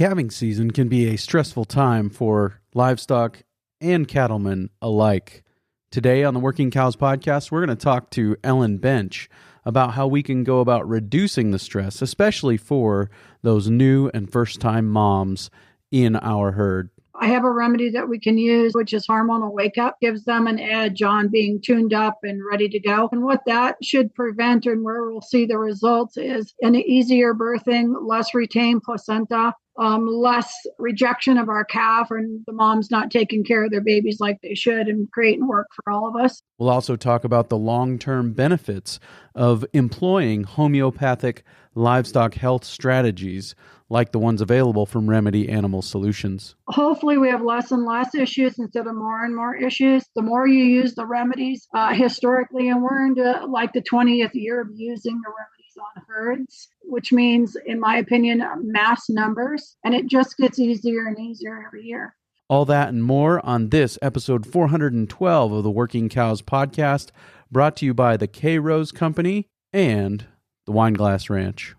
Calving season can be a stressful time for livestock and cattlemen alike. Today on the Working Cows podcast, we're going to talk to Ellen Bench about how we can go about reducing the stress, especially for those new and first-time moms in our herd. I have a remedy that we can use, which is hormonal wake up, gives them an edge on being tuned up and ready to go. And what that should prevent and where we'll see the results is an easier birthing, less retained placenta, less rejection of our calf, and the moms not taking care of their babies like they should, and creating work for all of us. We'll also talk about the long-term benefits of employing homeopathic livestock health strategies like the ones available from Remedy Animal Solutions. Hopefully we have less and less issues instead of more and more issues. The more you use the remedies historically, and we're into like the 20th year of using the remedies on herds, which means, in my opinion, mass numbers, and it just gets easier and easier every year. All that and more on this episode 412 of the Working Cows podcast, brought to you by the K-Rose Company and the Wineglass Ranch.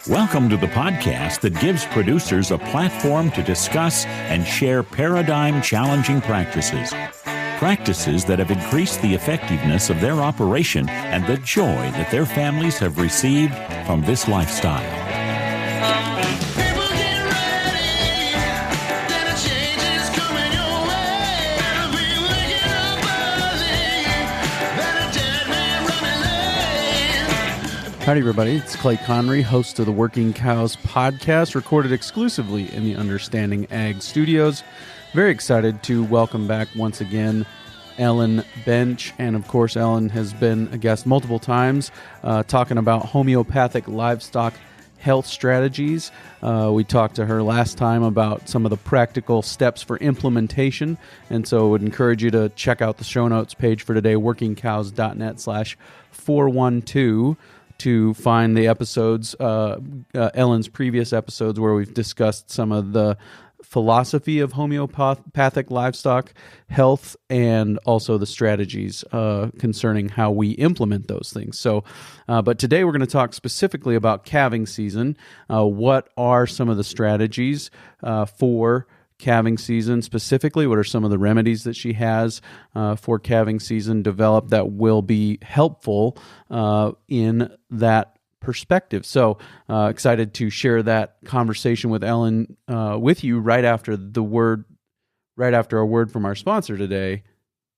Welcome to the podcast that gives producers a platform to discuss and share paradigm-challenging practices. Practices that have increased the effectiveness of their operation and the joy that their families have received from this lifestyle. Howdy, everybody. It's Clay Connery, host of the Working Cows podcast, recorded exclusively in the Understanding Ag Studios. Very excited to welcome back once again Ellen Bench. And of course, Ellen has been a guest multiple times talking about homeopathic livestock health strategies. We talked to her last time about some of the practical steps for implementation. And so I would encourage you to check out the show notes page for today, workingcows.net/412. to find the episodes, Ellen's previous episodes, where we've discussed some of the philosophy of homeopathic livestock health and also the strategies concerning how we implement those things. So, but today we're going to talk specifically about calving season. What are some of the strategies for calving season specifically? What are some of the remedies that she has for calving season developed that will be helpful in that perspective? So excited to share that conversation with Ellen with you right after a word from our sponsor today,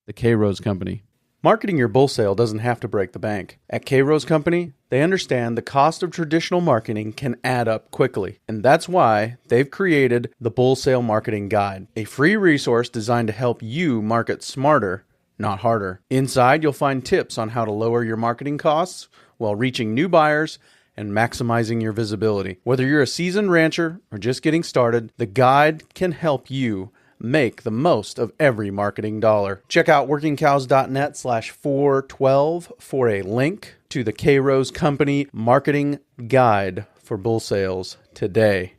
the K-Rose Company. Marketing your bull sale doesn't have to break the bank. At K-Rose Company, they understand the cost of traditional marketing can add up quickly, and that's why they've created the Bull Sale Marketing Guide, a free resource designed to help you market smarter, not harder. Inside, you'll find tips on how to lower your marketing costs while reaching new buyers and maximizing your visibility. Whether you're a seasoned rancher or just getting started, the guide can help you make the most of every marketing dollar. Check out workingcows.net/412 for a link to the K-Rose Company Marketing Guide for bull sales today.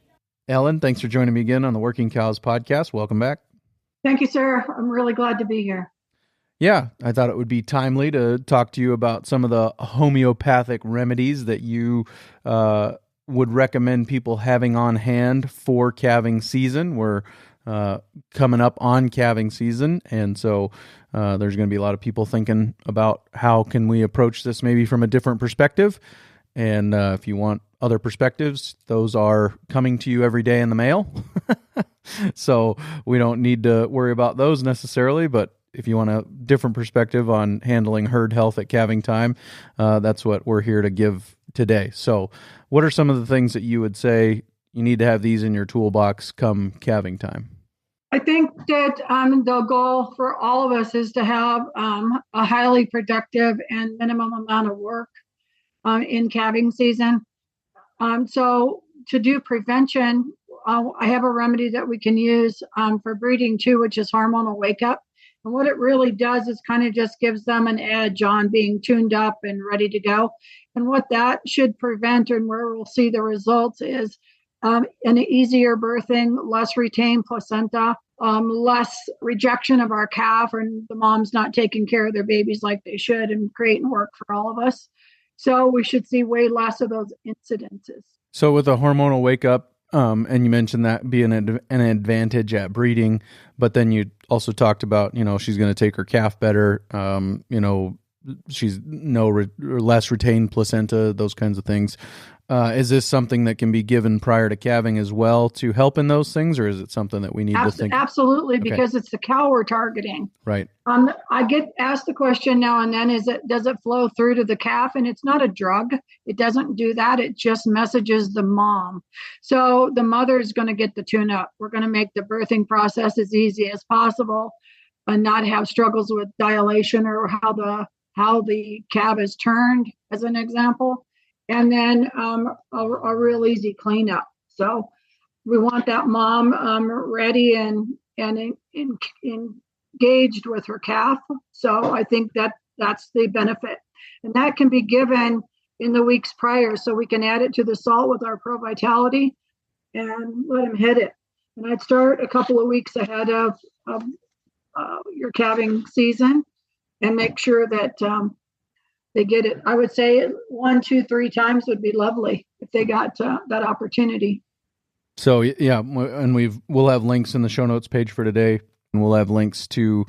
Ellen, thanks for joining me again on the Working Cows podcast. Welcome back. Thank you, sir. I'm really glad to be here. Yeah, I thought it would be timely to talk to you about some of the homeopathic remedies that you would recommend people having on hand for calving season. We're coming up on calving season, and so there's going to be a lot of people thinking about how can we approach this maybe from a different perspective. And if you want other perspectives, those are coming to you every day in the mail. So we don't need to worry about those necessarily, but if you want a different perspective on handling herd health at calving time, that's what we're here to give today. So what are some of the things that you would say you need to have these in your toolbox come calving time? I think that the goal for all of us is to have a highly productive and minimum amount of work in calving season. So to do prevention, I have a remedy that we can use for breeding too, which is hormonal wake up. And what it really does is kind of just gives them an edge on being tuned up and ready to go. And what that should prevent and where we'll see the results is an easier birthing, less retained placenta, less rejection of our calf, and the moms not taking care of their babies like they should, and creating work for all of us. So we should see way less of those incidences. So with a hormonal wake up, And you mentioned that being an advantage at breeding, but then you also talked about, she's going to take her calf better. She's less retained placenta, those kinds of things. Is this something that can be given prior to calving as well to help in those things, or is it something that we need to think? Absolutely, Okay. because it's the cow we're targeting. Right. I get asked the question now and then: does it flow through to the calf? And it's not a drug; it doesn't do that. It just messages the mom. So the mother is going to get the tune up. We're going to make the birthing process as easy as possible, and not have struggles with dilation or how the calf is turned, as an example. And then a real easy cleanup. So we want that mom ready and engaged with her calf. So I think that's the benefit. And that can be given in the weeks prior, so we can add it to the salt with our Pro Vitality and let them hit it. And I'd start a couple of weeks ahead of your calving season and make sure that they get it. I would say 1, 2, 3 times would be lovely if they got that opportunity. So yeah, and we'll have links in the show notes page for today, and we'll have links to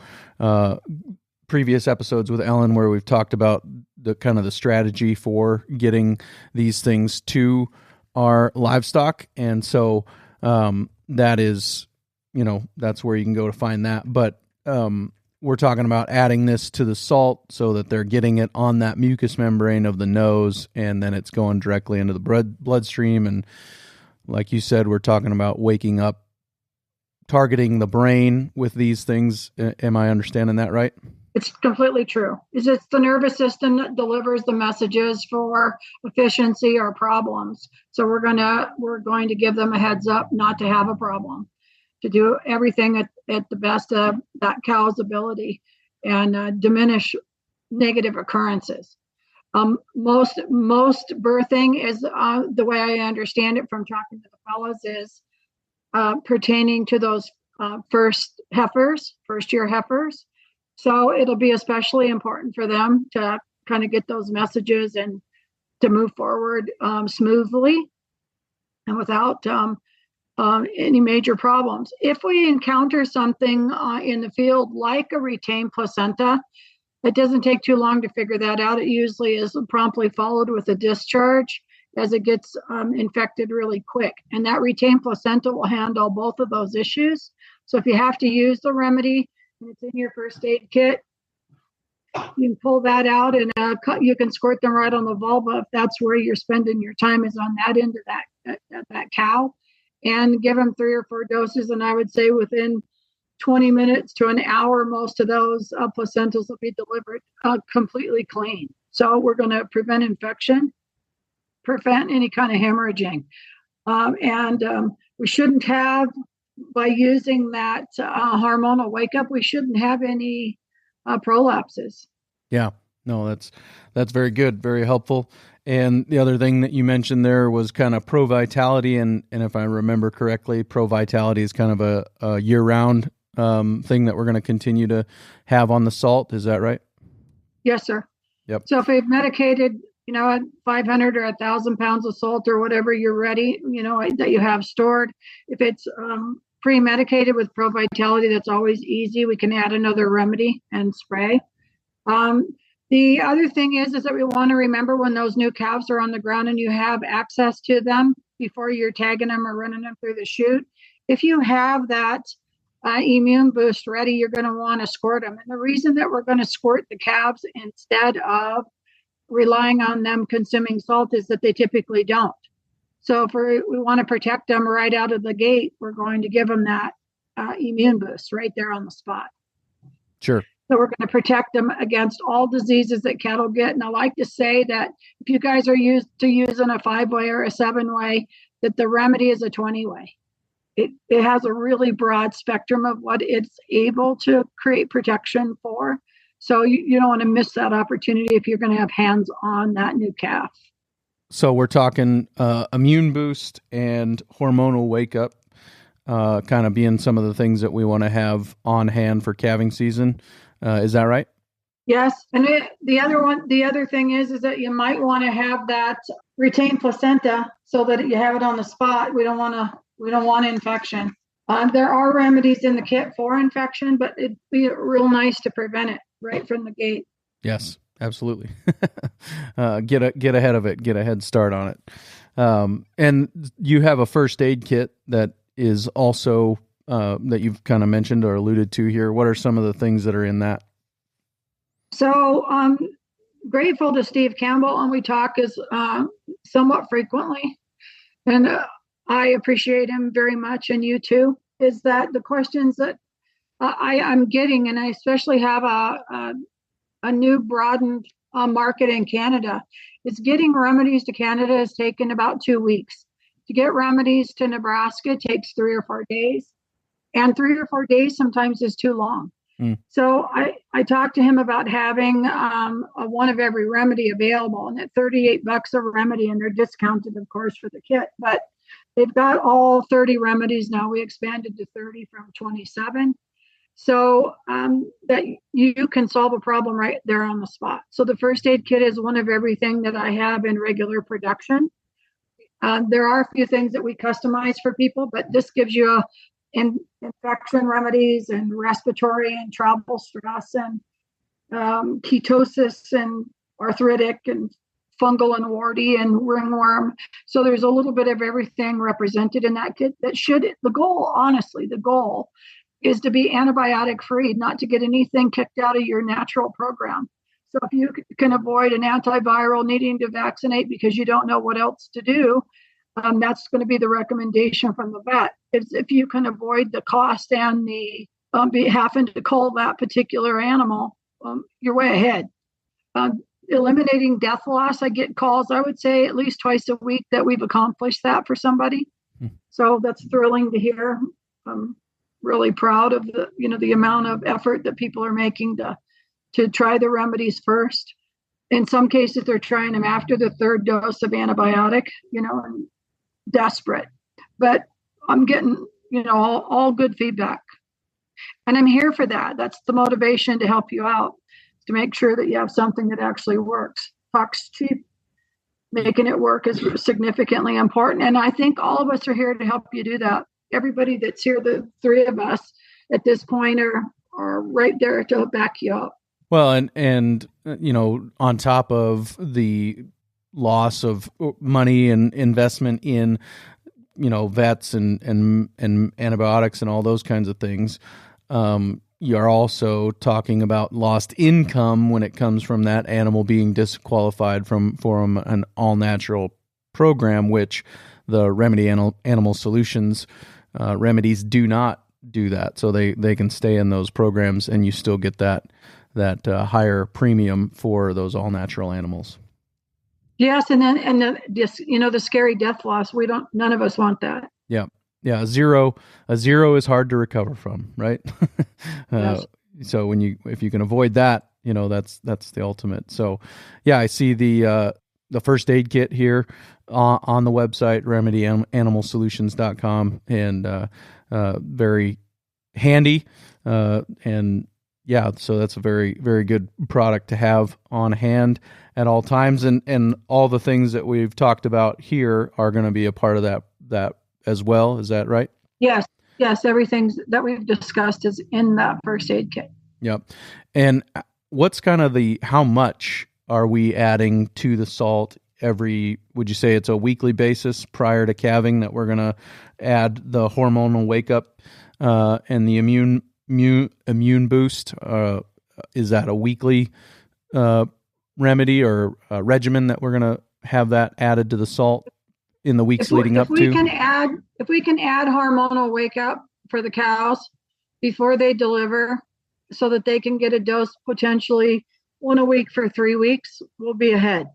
previous episodes with Ellen where we've talked about the kind of the strategy for getting these things to our livestock, and so that is, that's where you can go to find that. But we're talking about adding this to the salt so that they're getting it on that mucous membrane of the nose, and then it's going directly into the bloodstream. And like you said, we're talking about waking up, targeting the brain with these things. Am I understanding that right? It's completely true. It's the nervous system that delivers the messages for efficiency or problems. So we're going to give them a heads up not to have a problem, to do everything at the best of that cow's ability and diminish negative occurrences. Most birthing is, the way I understand it from talking to the fellas, is pertaining to those first year heifers. So it'll be especially important for them to kind of get those messages and to move forward smoothly and without any major problems. If we encounter something in the field like a retained placenta, it doesn't take too long to figure that out. It usually is promptly followed with a discharge as it gets infected really quick. And that retained placenta will handle both of those issues. So if you have to use the remedy and it's in your first aid kit, you can pull that out and you can squirt them right on the vulva if that's where you're spending your time, is on that end of that cow, and give them 3 or 4 doses. And I would say within 20 minutes to an hour, most of those placentas will be delivered completely clean. So we're going to prevent infection, prevent any kind of hemorrhaging. And we shouldn't have, by using that hormonal wake up, we shouldn't have any prolapses. Yeah, no, that's very good, very helpful. And the other thing that you mentioned there was kind of Pro Vitality, and if I remember correctly, Pro Vitality is kind of a year-round thing that we're going to continue to have on the salt. Is that right? Yes, sir. Yep. So if we've medicated, 500 or 1,000 pounds of salt or whatever you're ready, that you have stored, if it's pre-medicated with Pro Vitality, that's always easy. We can add another remedy and spray. The other thing is that we want to remember when those new calves are on the ground and you have access to them before you're tagging them or running them through the chute. If you have that immune boost ready, you're going to want to squirt them. And the reason that we're going to squirt the calves instead of relying on them consuming salt is that they typically don't. So if we want to protect them right out of the gate, we're going to give them that immune boost right there on the spot. Sure. So we're going to protect them against all diseases that cattle get. And I like to say that if you guys are used to using a 5-way or a 7-way, that the remedy is a 20-way. It has a really broad spectrum of what it's able to create protection for. So you don't want to miss that opportunity if you're going to have hands on that new calf. So we're talking immune boost and hormonal wake up, kind of being some of the things that we want to have on hand for calving season. Is that right? Yes, and the other thing is that you might want to have that retained placenta so that you have it on the spot. We don't want infection. There are remedies in the kit for infection, but it'd be real nice to prevent it right from the gate. Yes, absolutely. Get ahead of it. Get a head start on it. And you have a first aid kit that is also that you've kind of mentioned or alluded to here. What are some of the things that are in that? So grateful to Steve Campbell, and we talk somewhat frequently, and I appreciate him very much, and you too. Is that the questions that I'm getting, and I especially have a new broadened market in Canada. It's getting remedies to Canada has taken about 2 weeks. To get remedies to Nebraska takes 3 or 4 days, and 3 or 4 days sometimes is too long. So I talked to him about having a one of every remedy available, and at $38 a remedy, and they're discounted, of course, for the kit. But they've got all 30 remedies now. We expanded to 30 from 27, so that you can solve a problem right there on the spot. So the first aid kit is one of everything that I have in regular production. There are a few things that we customize for people, but this gives you infection remedies and respiratory and travel stress and ketosis and arthritic and fungal and warty and ringworm. So there's a little bit of everything represented in that kit. The goal is to be antibiotic free, not to get anything kicked out of your natural program. So if you can avoid an antiviral needing to vaccinate because you don't know what else to do, that's going to be the recommendation from the vet. If you can avoid the cost and the having to cull that particular animal, you're way ahead. Eliminating death loss, I get calls, I would say at least twice a week that we've accomplished that for somebody. So that's thrilling to hear. I'm really proud of the amount of effort that people are making to try the remedies first. In some cases, they're trying them after the 3rd dose of antibiotic, and desperate. But I'm getting, all good feedback. And I'm here for that. That's the motivation to help you out, to make sure that you have something that actually works. Talk's cheap. Making it work is significantly important. And I think all of us are here to help you do that. Everybody that's here, the 3 of us at this point are right there to back you up. Well, and on top of the loss of money and investment in, vets and antibiotics and all those kinds of things, you're also talking about lost income when it comes from that animal being disqualified from an all-natural program, which the Remedy Animal Solutions remedies do not do that. So they can stay in those programs, and you still get that higher premium for those all-natural animals. Yes, and the scary death loss. None of us want that. Yeah. A zero is hard to recover from, right? Yes. So if you can avoid that, that's the ultimate. So, yeah, I see the first aid kit here on the website remedyanimalsolutions.com, and very handy, and yeah, so that's a very, very good product to have on hand at all times, and all the things that we've talked about here are going to be a part of that as well. Is that right? Yes, everything that we've discussed is in that first aid kit. Yep. And what's kind of how much are we adding to the salt would you say it's a weekly basis prior to calving that we're going to add the hormonal wake up and the immune boost? Is that a weekly remedy or regimen that we're going to have that added to the salt in the weeks leading up to? If we can add hormonal wake up for the cows before they deliver, so that they can get a dose potentially 1 a week for 3 weeks, we'll be ahead.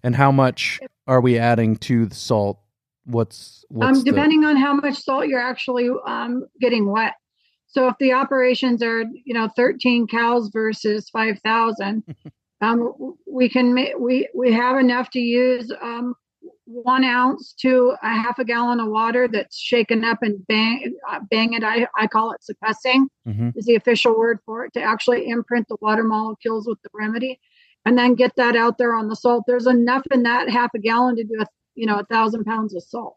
And how much are we adding to the salt? What's depending on how much salt you're actually getting wet. So if the operations are 13 cows versus 5,000, we have enough to use 1 ounce to a half a gallon of water that's shaken up and bang it. I call it suppressing is the official word for it, to actually imprint the water molecules with the remedy, and then get that out there on the salt. There's enough in that half a gallon to do 1,000 pounds of salt.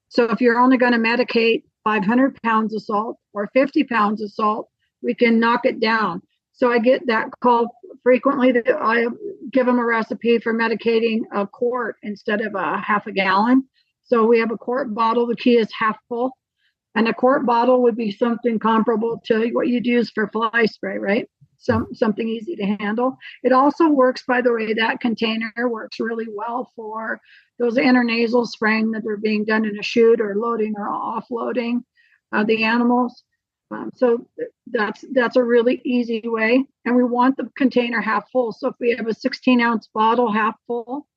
So if you're only going to medicate 500 pounds of salt or 50 pounds of salt, we can knock it down. So I get that call frequently. That I give them a recipe for medicating a quart instead of a half a gallon. So we have a quart bottle. The key is half full. And a quart bottle would be something comparable to what you'd use for fly spray, right? Something easy to handle. It also works, by the way, that container works really well for those intranasal spraying that are being done in a chute or loading or offloading the animals. So that's a really easy way. And we want the container half full. So if we have a 16-ounce bottle half full,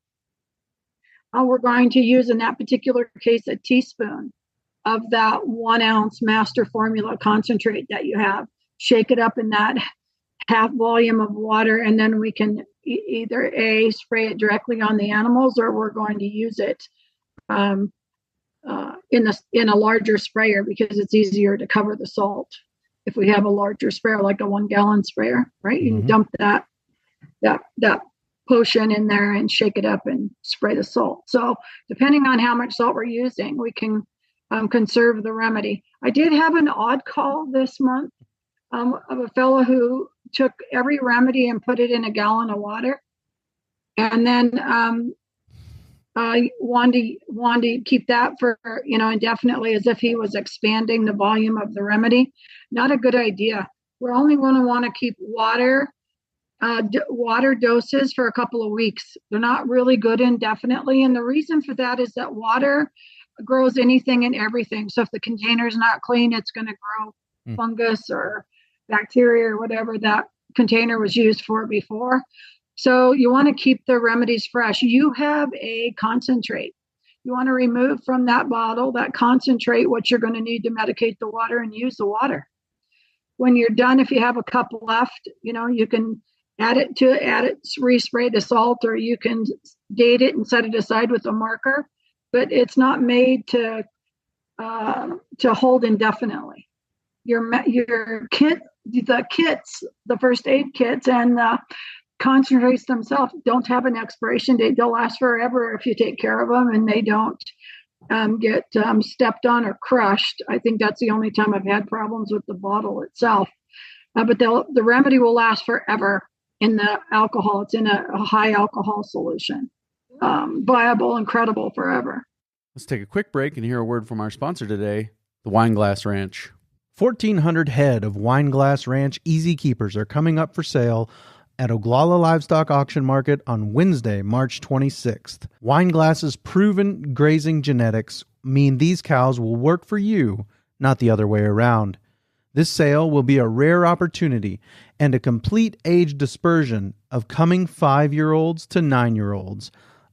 we're going to use, in that particular case, a teaspoon of that 1 ounce master formula concentrate that you have. Shake it up in that half volume of water, and then we can either spray it directly on the animals, or we're going to use it in a larger sprayer, because it's easier to cover the salt if we have a larger sprayer, like a 1 gallon sprayer, right? You can dump that potion in there and shake it up and spray the salt. So depending on how much salt we're using, we can conserve the remedy. I did have an odd call this month of a fellow who took every remedy and put it in a gallon of water, and then wanted to keep that for indefinitely, as if he was expanding the volume of the remedy. Not a good idea. We're only going to want to keep water doses for a couple of weeks. They're not really good indefinitely, and the reason for that is that water grows anything and everything. So if the container is not clean, it's going to grow fungus or bacteria or whatever that container was used for before. So you want to keep the remedies fresh. You have a concentrate. You want to remove from that bottle, that concentrate, what you're going to need to medicate the water, and use the water. When you're done, if you have a cup left, you can add it, respray the salt, or you can date it and set it aside with a marker. But it's not made to hold indefinitely. Your kit, the kits, the first aid kits, and the concentrates themselves don't have an expiration date. They'll last forever if you take care of them and they don't get stepped on or crushed. I think that's the only time I've had problems with the bottle itself. But the remedy will last forever in the alcohol. It's in a high alcohol solution. Viable and credible forever. Let's take a quick break and hear a word from our sponsor today, the Wineglass Ranch. 1,400 head of Wineglass Ranch Easy Keepers are coming up for sale at Oglala Livestock Auction Market on Wednesday, March 26th. Wineglass's proven grazing genetics mean these cows will work for you, not the other way around. This sale will be a rare opportunity and a complete age dispersion of coming 5-year-olds to 9-year-olds.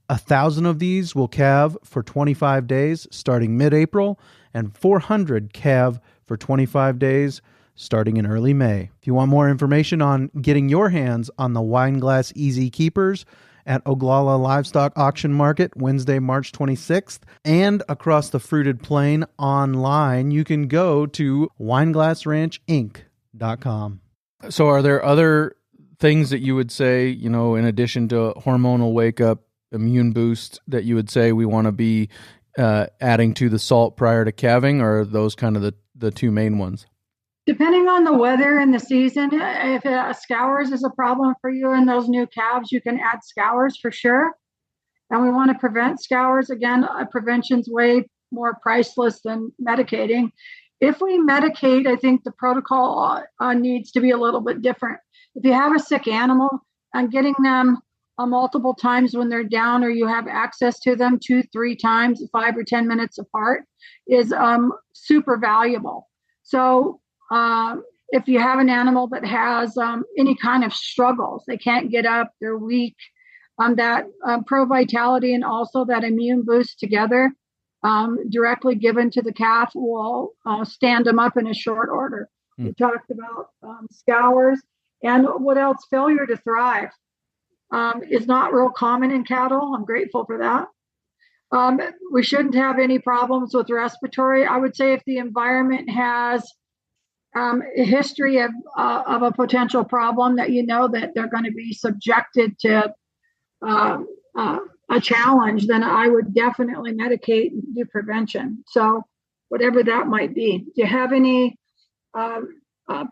1,000 of these will calve for 25 days starting mid-April, and 400 calve for 25 days starting in early May. If you want more information on getting your hands on the Wineglass Easy Keepers at Oglala Livestock Auction Market, Wednesday, March 26th, and across the Fruited Plain online, you can go to wineglassranchinc.com. So are there other things that you would say, in addition to hormonal wake-up, immune boost, that you would say we want to be adding to the salt prior to calving, or are those kind of the two main ones? Depending on the weather and the season, if scours is a problem for you in those new calves, you can add scours for sure. And we want to prevent scours. Again, prevention's way more priceless than medicating. If we medicate, I think the protocol needs to be a little bit different. If you have a sick animal, and getting them multiple times when they're down, or you have access to them 2-3 times, 5 or 10 minutes apart, is super valuable. So if you have an animal that has any kind of struggles, they can't get up, they're weak, that Pro Vitality and also that immune boost together, directly given to the calf, will stand them up in a short order. We talked about scours, and what else? Failure to thrive is not real common in cattle. I'm grateful for that. We shouldn't have any problems with respiratory. I would say if the environment has a history of a potential problem that that they're going to be subjected to uh, a challenge, then I would definitely medicate and do prevention. So whatever that might be. Do you have any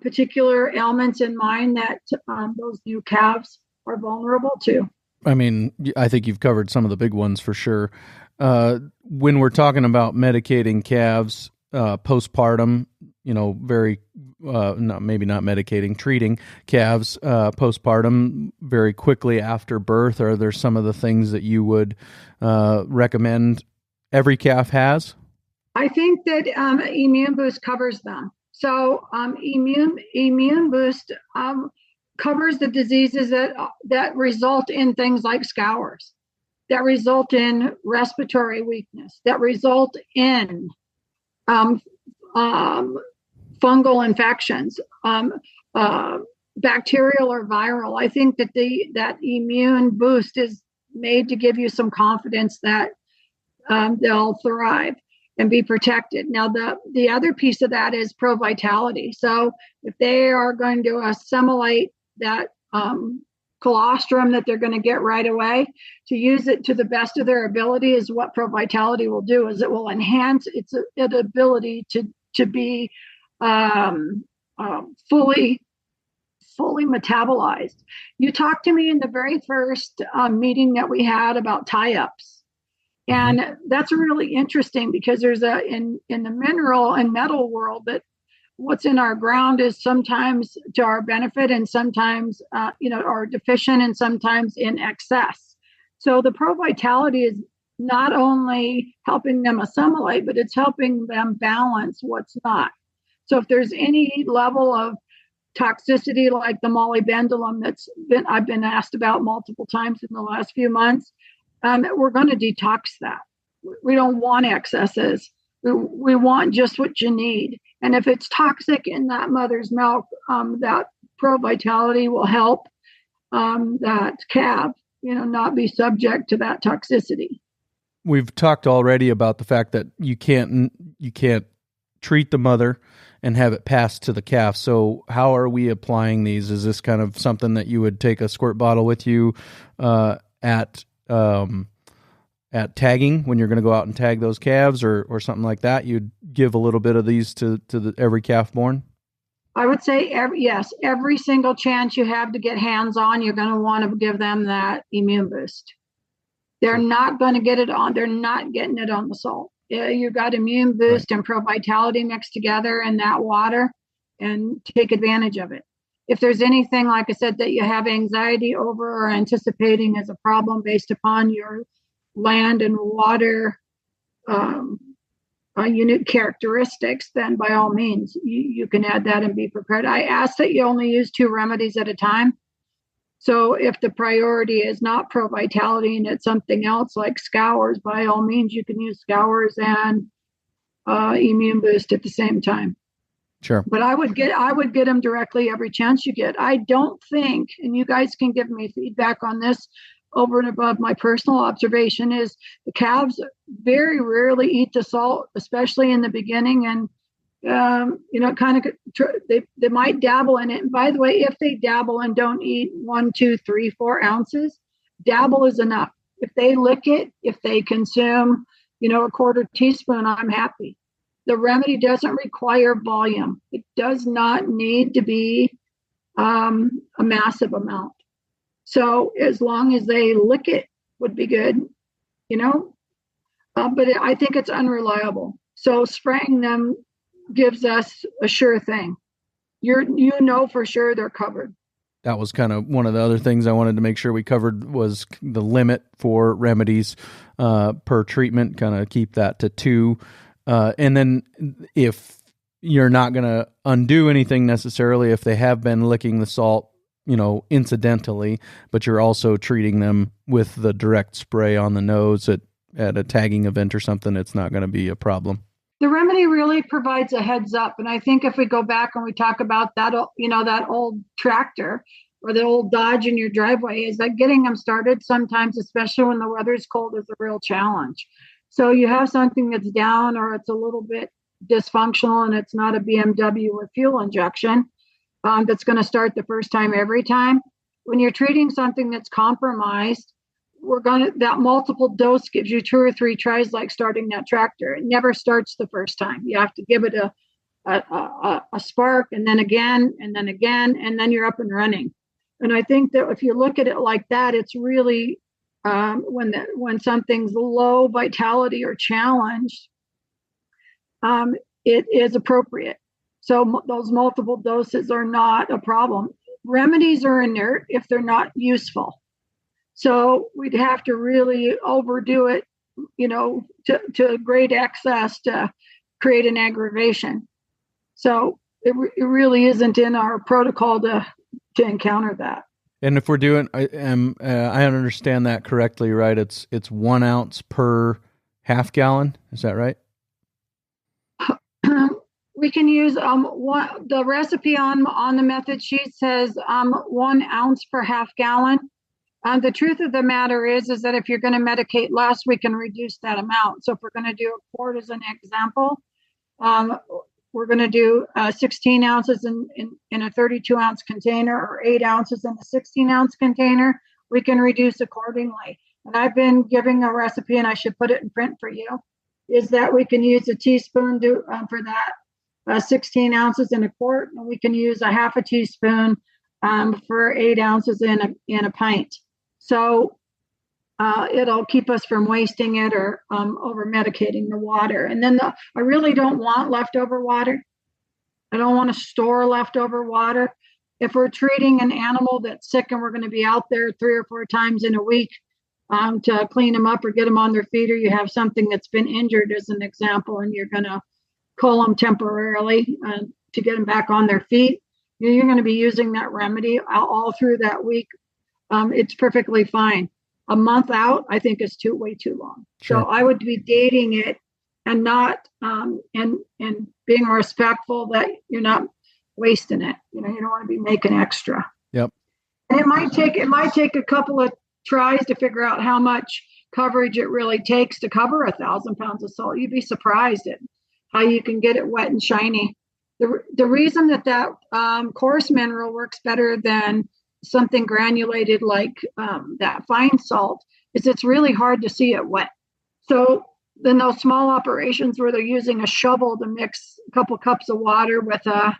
particular ailments in mind that those new calves are vulnerable to? I mean, I think you've covered some of the big ones for sure. When we're talking about medicating calves postpartum, very maybe not medicating, treating calves postpartum very quickly after birth, are there some of the things that you would recommend every calf has? I think that Immune Boost covers them. So Immune Boost covers the diseases that result in things like scours, that result in respiratory weakness, that result in fungal infections, bacterial or viral. I think that that Immune Boost is made to give you some confidence that they'll thrive and be protected. Now, the other piece of that is pro-vitality. So if they are going to assimilate that colostrum that they're going to get right away, to use it to the best of their ability is what pro-vitality will do, is it will enhance its ability to be fully metabolized. You talked to me in the very first meeting that we had about tie-ups. And that's really interesting because there's in the mineral and metal world that what's in our ground is sometimes to our benefit and sometimes, are deficient and sometimes in excess. So the pro-vitality is not only helping them assimilate, but it's helping them balance what's not. So if there's any level of toxicity like the molybdenum I've been asked about multiple times in the last few months, we're going to detox that. We don't want excesses. We want just what you need. And if it's toxic in that mother's milk, that pro-vitality will help that calf, not be subject to that toxicity. We've talked already about the fact that you can't treat the mother and have it passed to the calf. So how are we applying these? Is this kind of something that you would take a squirt bottle with you at tagging when you're going to go out and tag those calves or something like that? You'd give a little bit of these to every calf born? I would say every single chance you have to get hands on, you're going to want to give them that Immune Boost. They're not going to get it on. They're not getting it on the salt. You've got Immune Boost and pro-vitality mixed together in that water, and take advantage of it. If there's anything, like I said, that you have anxiety over or anticipating as a problem based upon your land and water unique characteristics, then by all means, you can add that and be prepared. I ask that you only use 2 remedies at a time. So if the priority is not pro-vitality and it's something else like scours, by all means, you can use scours and Immune Boost at the same time. Sure. But I would get them directly every chance you get. I don't think, and you guys can give me feedback on this over and above my personal observation, is the calves very rarely eat the salt, especially in the beginning. And they might dabble in it. And by the way, if they dabble and don't eat 1, 2, 3, 4 ounces, dabble is enough. If they lick it, if they consume, a quarter teaspoon, I'm happy. The remedy doesn't require volume. It does not need to be a massive amount. So as long as they lick it would be good, but I think it's unreliable. So spraying them gives us a sure thing. For sure they're covered. That was kind of one of the other things I wanted to make sure we covered was the limit for remedies per treatment, kind of keep that to 2. And then if you're not going to undo anything necessarily, if they have been licking the salt, incidentally, but you're also treating them with the direct spray on the nose at a tagging event or something, it's not going to be a problem. The remedy really provides a heads up. And I think if we go back and we talk about that, that old tractor, or the old Dodge in your driveway, is that getting them started sometimes, especially when the weather's cold, is a real challenge. So you have something that's down or it's a little bit dysfunctional and it's not a BMW with fuel injection that's going to start the first time every time. When you're treating something that's compromised, that multiple dose gives you 2 or 3 tries, like starting that tractor. It never starts the first time. You have to give it a spark, and then again, and then again, and then you're up and running. And I think that if you look at it like that, it's really when something's low vitality or challenged, it is appropriate. So those multiple doses are not a problem. Remedies are inert if they're not useful. So we'd have to really overdo it, to great excess to create an aggravation. So it really isn't in our protocol to encounter that. And if we're doing, I understand that correctly, right? It's 1 ounce per half gallon. Is that right? We can use the recipe on the method sheet says 1 ounce per half gallon. The truth of the matter is that if you're going to medicate less, we can reduce that amount. So if we're going to do a quart as an example, we're going to do 16 ounces in a 32 ounce container, or 8 ounces in a 16 ounce container. We can reduce accordingly. And I've been giving a recipe, and I should put it in print for you, is that we can use a teaspoon for that 16 ounces in a quart, and we can use a half a teaspoon for 8 ounces in a pint. So it'll keep us from wasting it or over medicating the water. And then I really don't want leftover water. I don't want to store leftover water. If we're treating an animal that's sick and we're going to be out there 3 or 4 times in a week to clean them up or get them on their feet, or you have something that's been injured as an example, and you're going to cool them temporarily to get them back on their feet, you're going to be using that remedy all through that week. It's perfectly fine. A month out, I think, is way too long. Sure. So I would be dating it and not and being respectful that you're not wasting it. You don't want to be making extra. Yep. And it might take a couple of tries to figure out how much coverage it really takes to cover 1,000 pounds of salt. You'd be surprised at how you can get it wet and shiny. The reason that coarse mineral works better than something granulated like that fine salt is it's really hard to see it wet. So then those small operations where they're using a shovel to mix a couple cups of water with a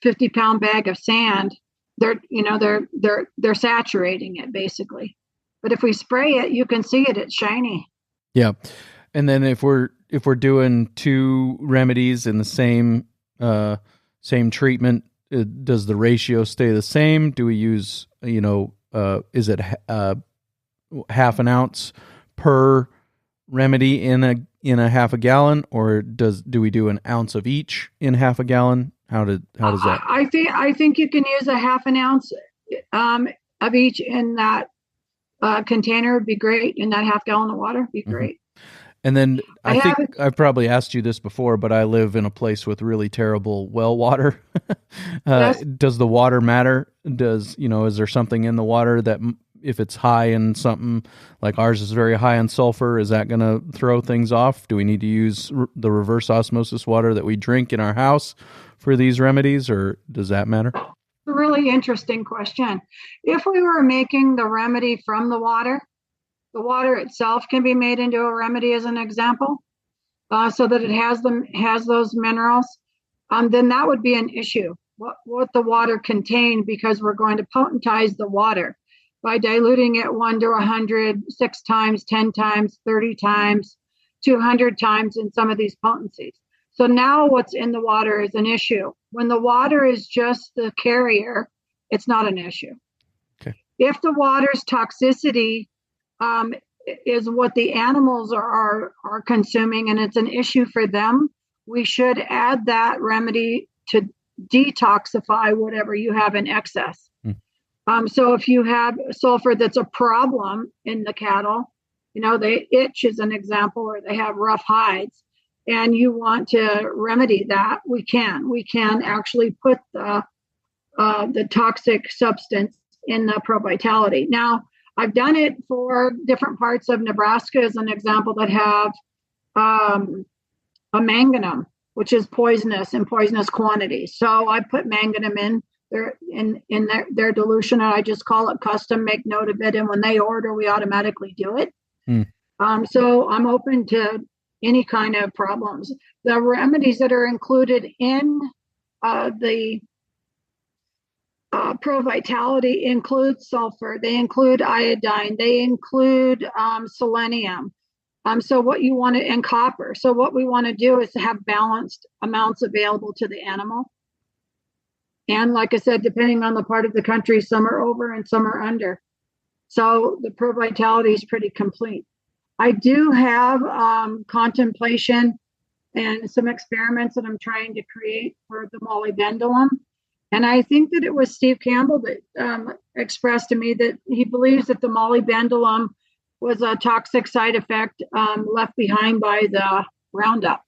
50-pound bag of sand, they're saturating it basically. But if we spray it, you can see it. It's shiny. Yeah. And then if we're doing 2 remedies in the same treatment, does the ratio stay the same? Do we use, is it half an ounce per remedy in a half a gallon, or do we do an ounce of each in half a gallon? How does that? I think you can use a half an ounce of each in that container would be great. In that half gallon of water would be great. Mm-hmm. And then I think I've probably asked you this before, but I live in a place with really terrible well water. Yes. Does the water matter? Is there something in the water that if it's high in something, like ours is very high in sulfur, is that going to throw things off? Do we need to use the reverse osmosis water that we drink in our house for these remedies, or does that matter? A really interesting question. If we were making the remedy from the water itself can be made into a remedy, as an example, so that it has those minerals, then that would be an issue. What the water contained, because we're going to potentize the water by diluting it 1 to 100, 6 times, 10 times, 30 times, 200 times in some of these potencies. So now what's in the water is an issue. When the water is just the carrier, it's not an issue. Okay. If the water's toxicity is what the animals are consuming, and it's an issue for them, we should add that remedy to detoxify whatever you have in excess. So if you have sulfur that's a problem in the cattle, they itch as an example, or they have rough hides, and you want to remedy that, we can actually put the toxic substance in the Pro Vitality. Now, I've done it for different parts of Nebraska as an example that have a manganum, which is poisonous in poisonous quantities. So I put manganum in their dilution, and I just call it custom, make note of it. And when they order, we automatically do it. So I'm open to any kind of problems. The remedies that are included in the Pro Vitality include sulfur, they include iodine, they include selenium. So what you want to, and copper. So what we want to do is to have balanced amounts available to the animal. And like I said, depending on the part of the country, some are over and some are under. So the Pro Vitality is pretty complete. I do have contemplation and some experiments that I'm trying to create for the molybdenum. And I think that it was Steve Campbell that expressed to me that he believes that the molybdenum was a toxic side effect left behind by the Roundup.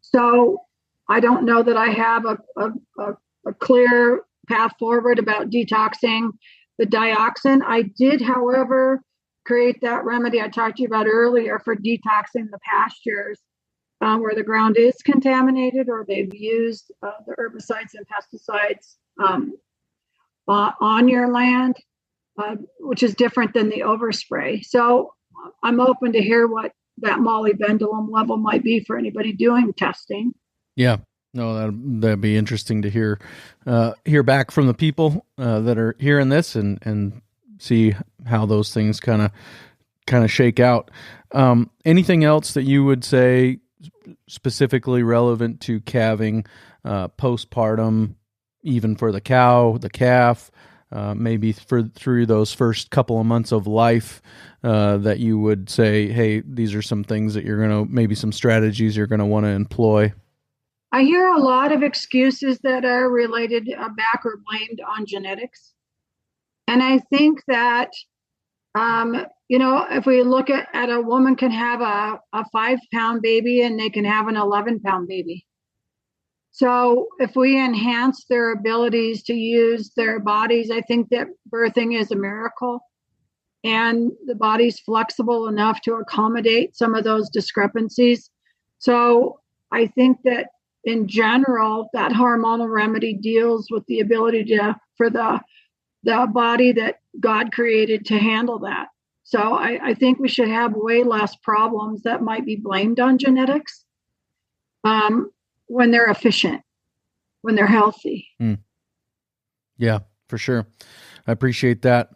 So I don't know that I have a clear path forward about detoxing the dioxin. I did, however, create that remedy I talked to you about earlier for detoxing the pastures where the ground is contaminated or they've used the herbicides and pesticides on your land, which is different than the overspray. So I'm open to hear what that molybdenum level might be for anybody doing testing. Yeah, no, that'd be interesting to hear back from the people that are hearing this and see how those things kind of shake out. Anything else that you would say specifically relevant to calving, postpartum, even for the cow, the calf, maybe through those first couple of months of life, that you would say, hey, these are some things that maybe some strategies you're going to want to employ? I hear a lot of excuses that are related back or blamed on genetics. And I think that, if we look at a woman can have a 5-pound baby and they can have an 11-pound baby. So if we enhance their abilities to use their bodies, I think that birthing is a miracle. And the body's flexible enough to accommodate some of those discrepancies. So I think that in general, that hormonal remedy deals with the ability for the body that God created to handle that. So I think we should have way less problems that might be blamed on genetics when they're efficient, when they're healthy. Yeah, for sure. I appreciate that.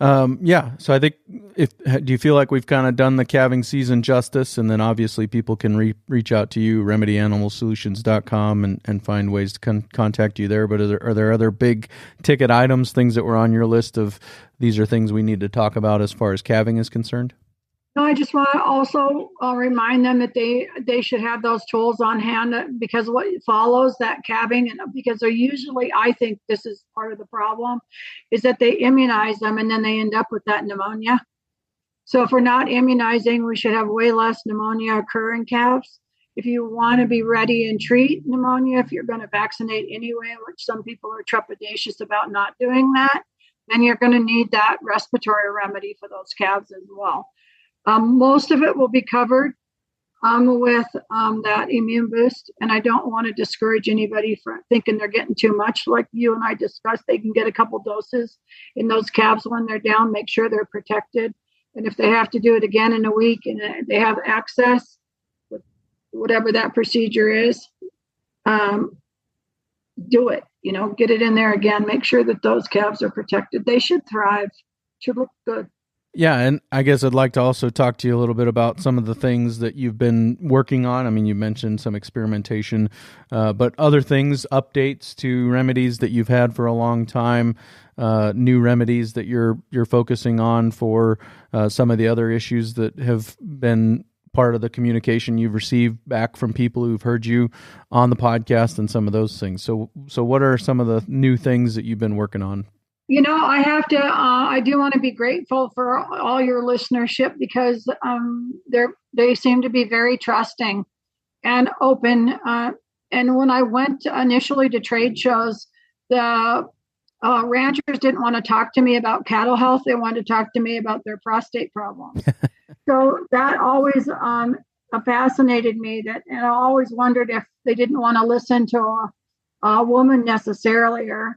So I think do you feel like we've kind of done the calving season justice? And then obviously people can reach out to you, remedyanimalsolutions.com, and find ways to contact you there. But are there other big ticket items, things that were on your list of these are things we need to talk about as far as calving is concerned? No, I just want to also remind them that they should have those tools on hand because what follows that calving, and because they're usually, I think this is part of the problem, is that they immunize them and then they end up with that pneumonia. So if we're not immunizing, we should have way less pneumonia occur in calves. If you want to be ready and treat pneumonia, if you're going to vaccinate anyway, which some people are trepidatious about not doing that, then you're going to need that respiratory remedy for those calves as well. Most of it will be covered with that immune boost. And I don't want to discourage anybody from thinking they're getting too much. Like you and I discussed, they can get a couple doses in those calves when they're down, make sure they're protected. And if they have to do it again in a week and they have access, whatever that procedure is, do it, get it in there again, make sure that those calves are protected. They should thrive, should look good. Yeah, and I guess I'd like to also talk to you a little bit about some of the things that you've been working on. I mean, you mentioned some experimentation, but other things, updates to remedies that you've had for a long time, new remedies that you're focusing on for some of the other issues that have been part of the communication you've received back from people who've heard you on the podcast and some of those things. So what are some of the new things that you've been working on? I do want to be grateful for all your listenership because they seem to be very trusting and open. And when I went initially to trade shows, the ranchers didn't want to talk to me about cattle health. They wanted to talk to me about their prostate problems. So that always fascinated me, and I always wondered if they didn't want to listen to a woman necessarily or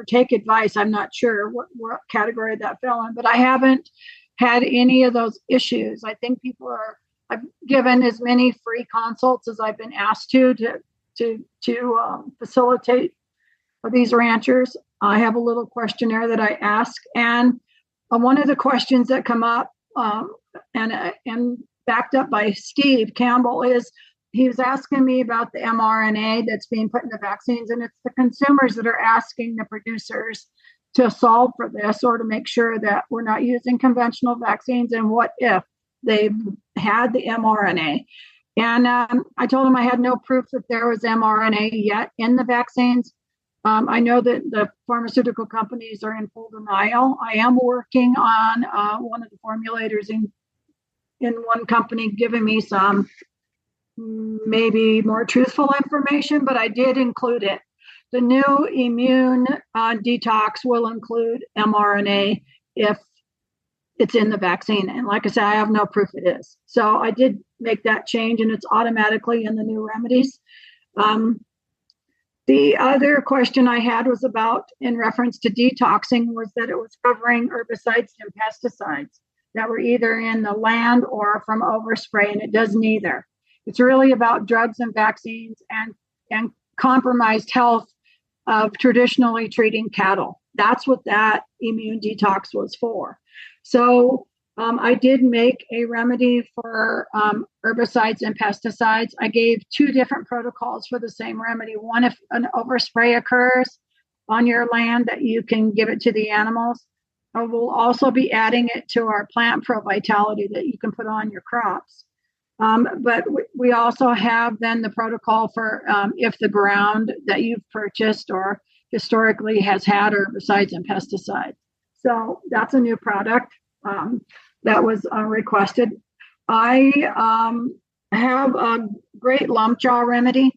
take advice. I'm not sure what category that fell in, but I haven't had any of those issues. I think I've given as many free consults as I've been asked to facilitate for these ranchers. I have a little questionnaire that I ask, and one of the questions that come up and backed up by Steve Campbell is he was asking me about the mRNA that's being put in the vaccines, and it's the consumers that are asking the producers to solve for this or to make sure that we're not using conventional vaccines, and what if they've had the mRNA. And I told him I had no proof that there was mRNA yet in the vaccines. I know that the pharmaceutical companies are in full denial. I am working on one of the formulators in one company giving me some maybe more truthful information, but I did include it. The new immune detox will include mRNA if it's in the vaccine. And like I said, I have no proof it is. So I did make that change, and it's automatically in the new remedies. The other question I had was about, in reference to detoxing, was that it was covering herbicides and pesticides that were either in the land or from overspray, and it does neither. It's really about drugs and vaccines and compromised health of traditionally treating cattle. That's what that immune detox was for. So I did make a remedy for herbicides and pesticides. I gave 2 different protocols for the same remedy. One, if an overspray occurs on your land, that you can give it to the animals. We'll also be adding it to our plant pro vitality that you can put on your crops. But we also have then the protocol for if the ground that you've purchased or historically has had herbicides and pesticides. So that's a new product that was requested. I have a great lump jaw remedy,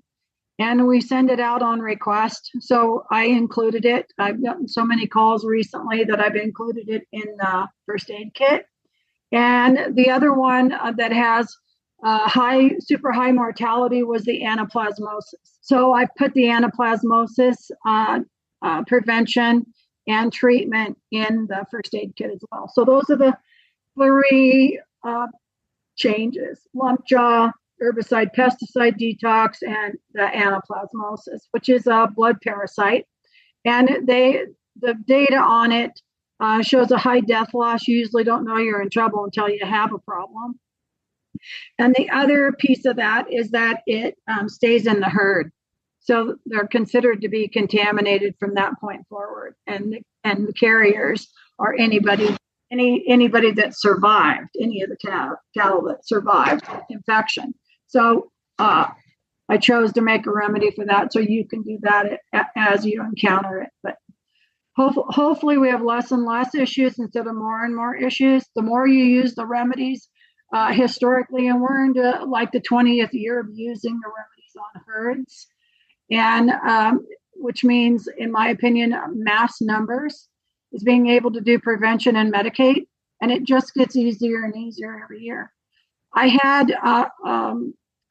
and we send it out on request. So I included it. I've gotten so many calls recently that I've included it in the first aid kit. And the other one that has super high mortality was the anaplasmosis. So I put the anaplasmosis prevention and treatment in the first aid kit as well. So those are the 3 changes: lump jaw, herbicide pesticide detox, and the anaplasmosis, which is a blood parasite. And the data on it shows a high death loss. You usually don't know you're in trouble until you have a problem. And the other piece of that is that it stays in the herd. So they're considered to be contaminated from that point forward. And the carriers are anybody that survived, any of the cattle that survived infection. So I chose to make a remedy for that, so you can do that as you encounter it. But hopefully we have less and less issues instead of more and more issues. The more you use the remedies historically, and we're into like the 20th year of using the remedies on herds, and which means, in my opinion, mass numbers is being able to do prevention and medicate, and it just gets easier and easier every year. I had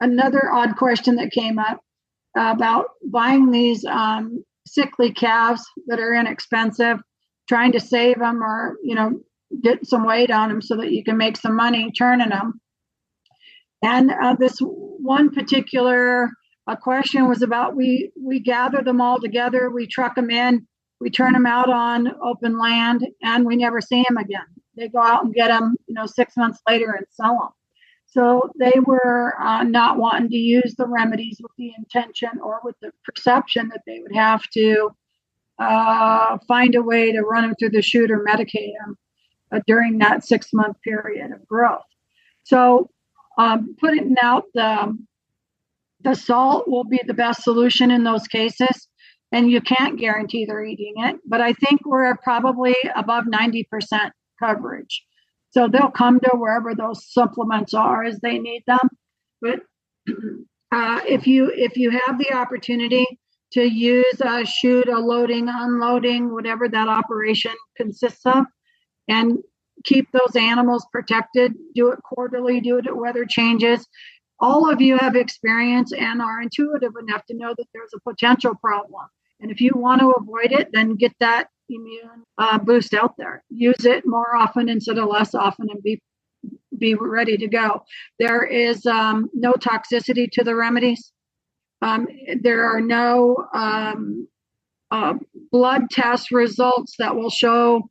another odd question that came up about buying these sickly calves that are inexpensive, trying to save them or, get some weight on them so that you can make some money turning them. And this one particular question was about, we gather them all together, we truck them in, we turn them out on open land, and we never see them again. They go out and get them, 6 months later and sell them. So they were not wanting to use the remedies with the intention or with the perception that they would have to find a way to run them through the chute or medicate them during that 6-month period of growth. So putting out the salt will be the best solution in those cases. And you can't guarantee they're eating it, but I think we're probably above 90% coverage. So they'll come to wherever those supplements are as they need them. But if you have the opportunity to use a chute, a loading, unloading, whatever that operation consists of, and keep those animals protected. Do it quarterly, do it at weather changes. All of you have experience and are intuitive enough to know that there's a potential problem. And if you want to avoid it, then get that immune boost out there. Use it more often instead of less often, and be ready to go. There is no toxicity to the remedies. There are no blood test results that will show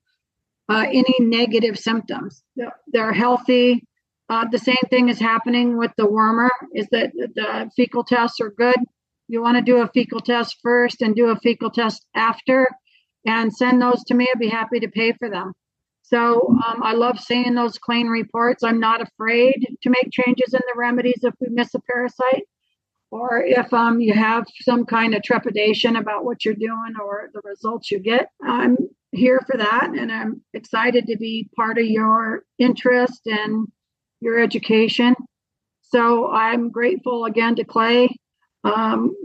any negative symptoms. They're healthy. The same thing is happening with the wormer, is that the fecal tests are good. You want to do a fecal test first and do a fecal test after, and send those to me. I'd be happy to pay for them. So I love seeing those clean reports. I'm not afraid to make changes in the remedies if we miss a parasite, or if you have some kind of trepidation about what you're doing or the results you get. I'm here for that, and I'm excited to be part of your interest and your education. So I'm grateful again to Clay.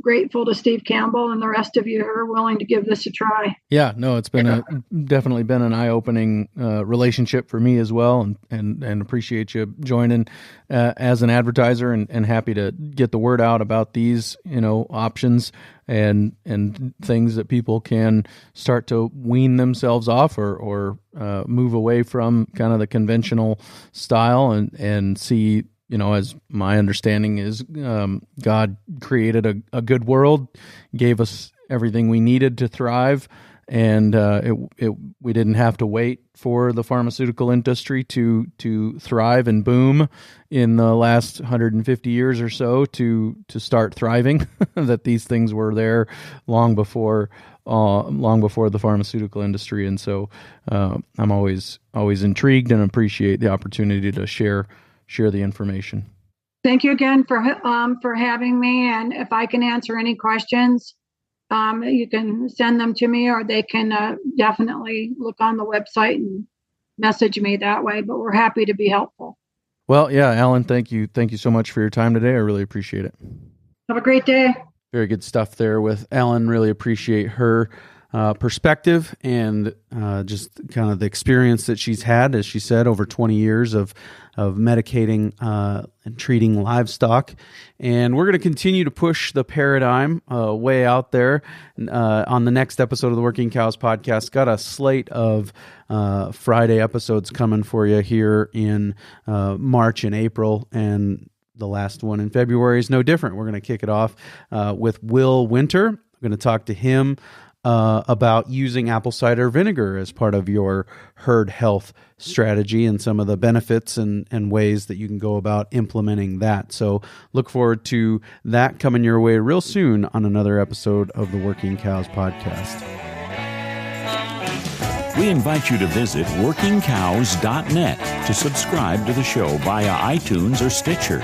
Grateful to Steve Campbell and the rest of you who are willing to give this a try. Yeah, no, it's been definitely been an eye-opening relationship for me as well, and appreciate you joining as an advertiser, and happy to get the word out about these, options and things that people can start to wean themselves off or move away from kind of the conventional style and see. As my understanding is, God created a good world, gave us everything we needed to thrive, and we didn't have to wait for the pharmaceutical industry to thrive and boom in the last 150 years or so to start thriving. That these things were there long before the pharmaceutical industry, and so I'm always intrigued and appreciate the opportunity to share the information. Thank you again for having me. And if I can answer any questions, you can send them to me, or they can definitely look on the website and message me that way. But we're happy to be helpful. Well, yeah, Alan, thank you so much for your time today. I really appreciate it. Have a great day. Very good stuff there with Ellen. Really appreciate her perspective and just kind of the experience that she's had, as she said, over 20 years of medicating and treating livestock. And we're going to continue to push the paradigm way out there. On the next episode of the Working Cows podcast, got a slate of Friday episodes coming for you here in March and April, and the last one in February is no different. We're going to kick it off with Will Winter. I'm going to talk to him about using apple cider vinegar as part of your herd health strategy, and some of the benefits and ways that you can go about implementing that. So look forward to that coming your way real soon on another episode of the Working Cows podcast. We invite you to visit workingcows.net to subscribe to the show via iTunes or Stitcher.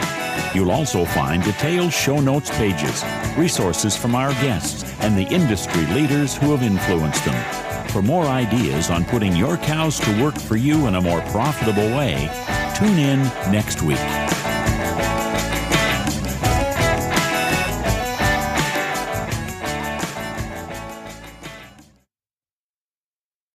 You'll also find detailed show notes pages, resources from our guests, and the industry leaders who have influenced them. For more ideas on putting your cows to work for you in a more profitable way, tune in next week.